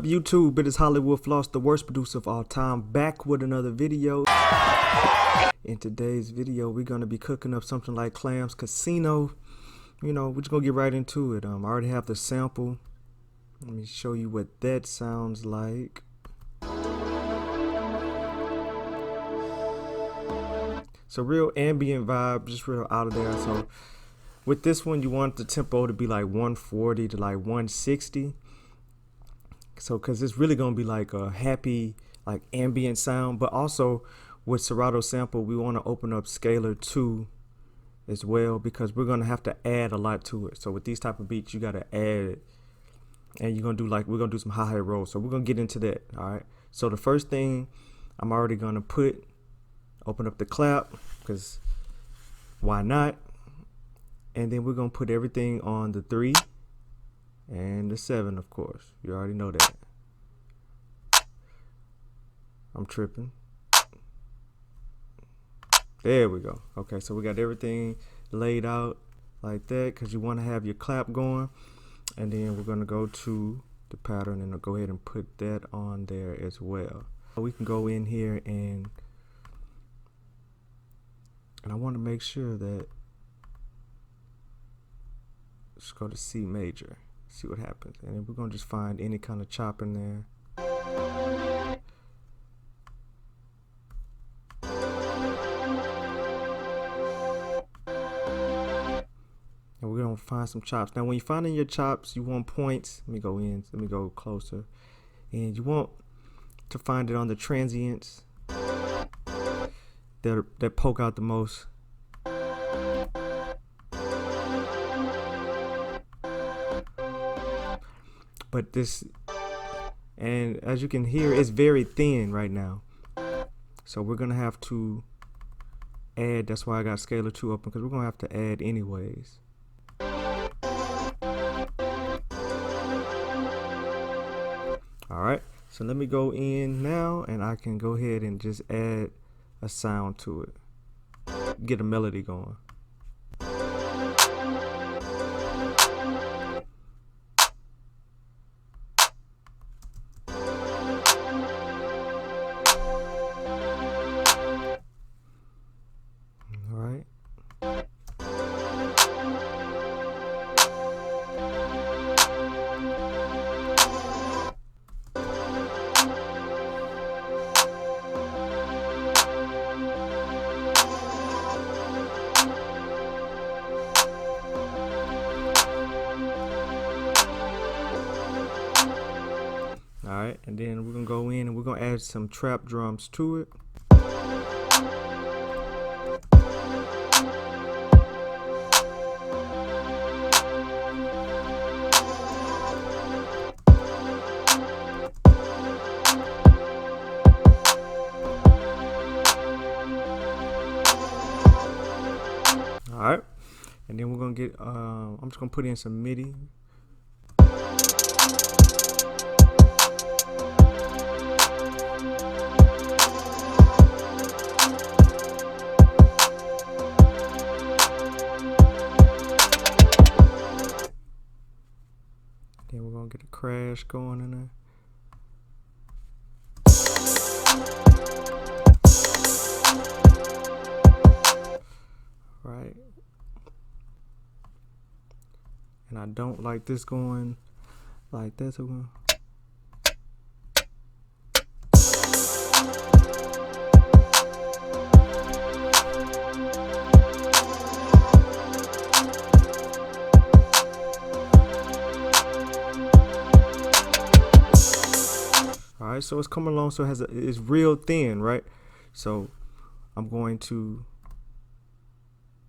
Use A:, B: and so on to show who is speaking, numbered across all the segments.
A: up, YouTube? It is hwfloss, the worst producer of all time, back with another video. In today's video, we're gonna be cooking up something like Clams Casino. You know, we're just gonna get right into it. I already have the sample. Let me show you what that sounds like. So real ambient vibe, just real out of there. So with this one, you want the tempo to be like 140 to like 160. So, cause it's really gonna be like a happy, like ambient sound. But also with Serato Sample, we want to open up scalar 2 as well, because we're gonna have to add a lot to it. So with these type of beats, you gotta add it, and you're gonna do like, we're gonna do some hi-hat rolls. So we're gonna get into that. All right. So the first thing I'm already gonna open up the clap, because why not? And then we're gonna put everything on the 3 and the 7, of course. You already know that. I'm tripping. There we go. Okay, so we got everything laid out like that, because you want to have your clap going. And then we're gonna go to the pattern and go ahead and put that on there as well. We can go in here and I want to make sure that, let's go to C major, see what happens. And then we're gonna just find any kind of chop in there. And we're gonna find some chops. Now when you're finding your chops, you want points. Let me go closer. And you want to find it on the transients that poke out the most. But this, and as you can hear, it's very thin right now. So we're gonna have to add, that's why I got scalar 2 open, because we're gonna have to add anyways. Alright, so let me go in now and I can go ahead and just add a sound to it. Get a melody going. Alright. Alright, and then we're gonna go in and we're gonna add some trap drums to it. Alright, and then we're gonna get, I'm just gonna put in some MIDI. Then we're gonna get a crash going in there. Right. And I don't like this going like that. So alright, so it's coming along, so it's real thin, right? So I'm going to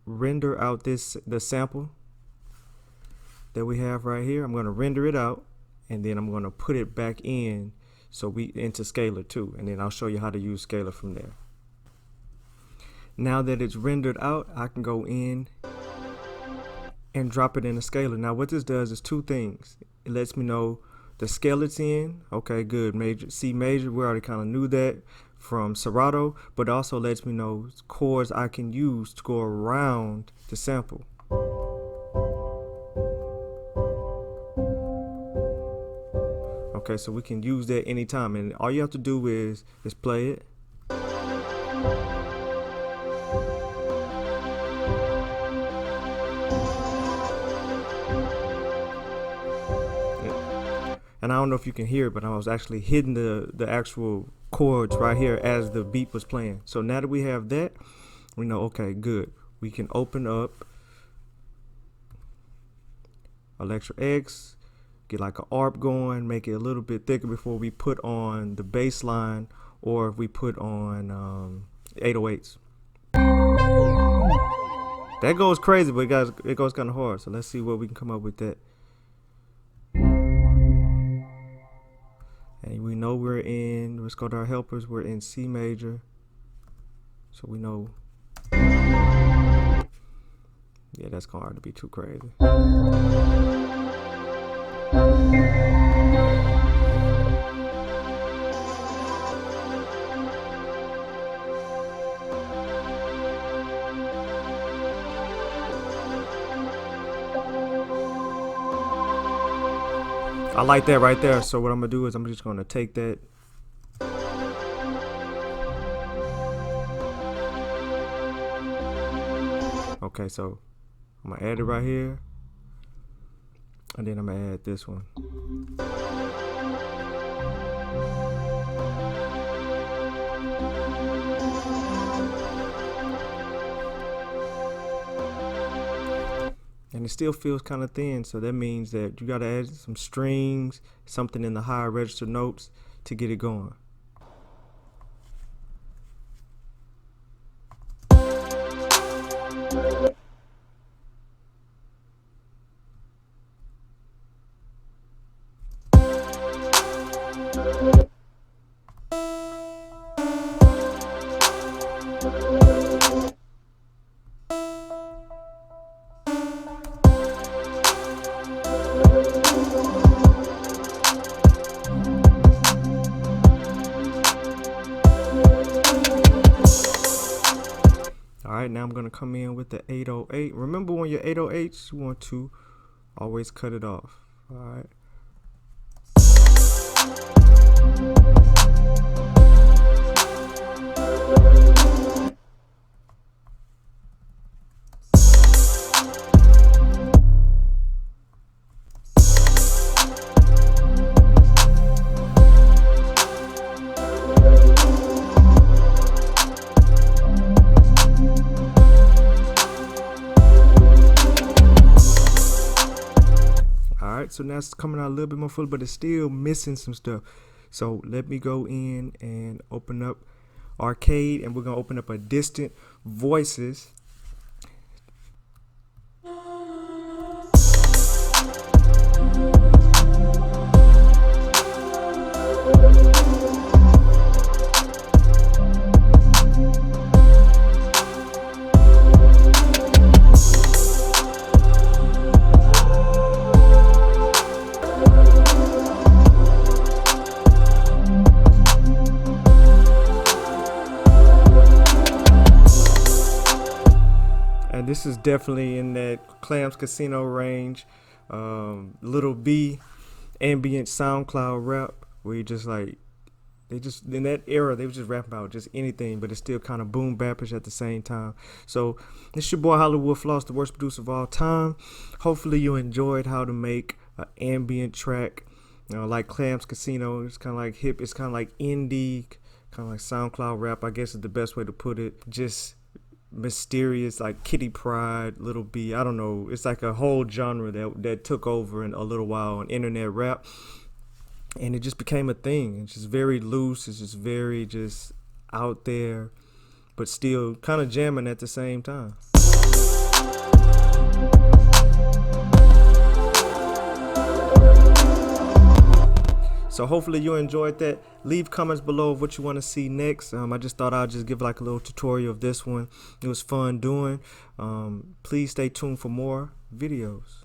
A: render out the sample that we have right here. I'm going to render it out, and then I'm going to put it back in, so into scalar 2, and then I'll show you how to use scalar from there. Now that it's rendered out, I can go in and drop it in a scalar. Now what this does is two things. It lets me know the scale it's in. Okay, good. Major, C major, we already kind of knew that from Serato, but also lets me know chords I can use to go around the sample. Okay, so we can use that anytime, and all you have to do is play it. And I don't know if you can hear it, but I was actually hitting the actual chords right here as the beat was playing. So now that we have that, we know, okay, good. We can open up Electro X, get like an ARP going, make it a little bit thicker before we put on the bass line, or if we put on 808s. That goes crazy, but guys, it goes kind of hard. So let's see what we can come up with that. And we know we're in, let's go to our helpers, we're in C major. So we know, yeah, that's gonna hard to be too crazy. I like that right there. So what I'm gonna do is I'm just gonna take that. Okay, so I'm gonna add it right here, and then I'm gonna add this one. And it still feels kind of thin, so that means that you gotta add some strings, something in the higher register notes to get it going. Alright, now I'm going to come in with the 808. Remember, when your 808s, you want to always cut it off. Alright. So now it's coming out a little bit more full, but it's still missing some stuff. So let me go in and open up Arcade, and we're gonna open up a distant voices. And this is definitely in that Clams Casino range, little B ambient SoundCloud rap, where you just like, they just, in that era, they was just rapping about just anything, but it's still kind of boom bapish at the same time. So it's your boy hwfloss, the worst producer of all time. Hopefully you enjoyed how to make an ambient track, like Clams Casino. It's kind of like hip, it's kind of like indie, kind of like SoundCloud rap, I guess is the best way to put it. Just mysterious, like Kitty Pryde, Little B, I don't know. It's like a whole genre that took over in a little while on internet rap, and it just became a thing. It's just very loose, it's just very just out there, but still kind of jamming at the same time. So hopefully you enjoyed that. Leave comments below of what you want to see next. I just thought I'd just give like a little tutorial of this one. It was fun doing. Please stay tuned for more videos.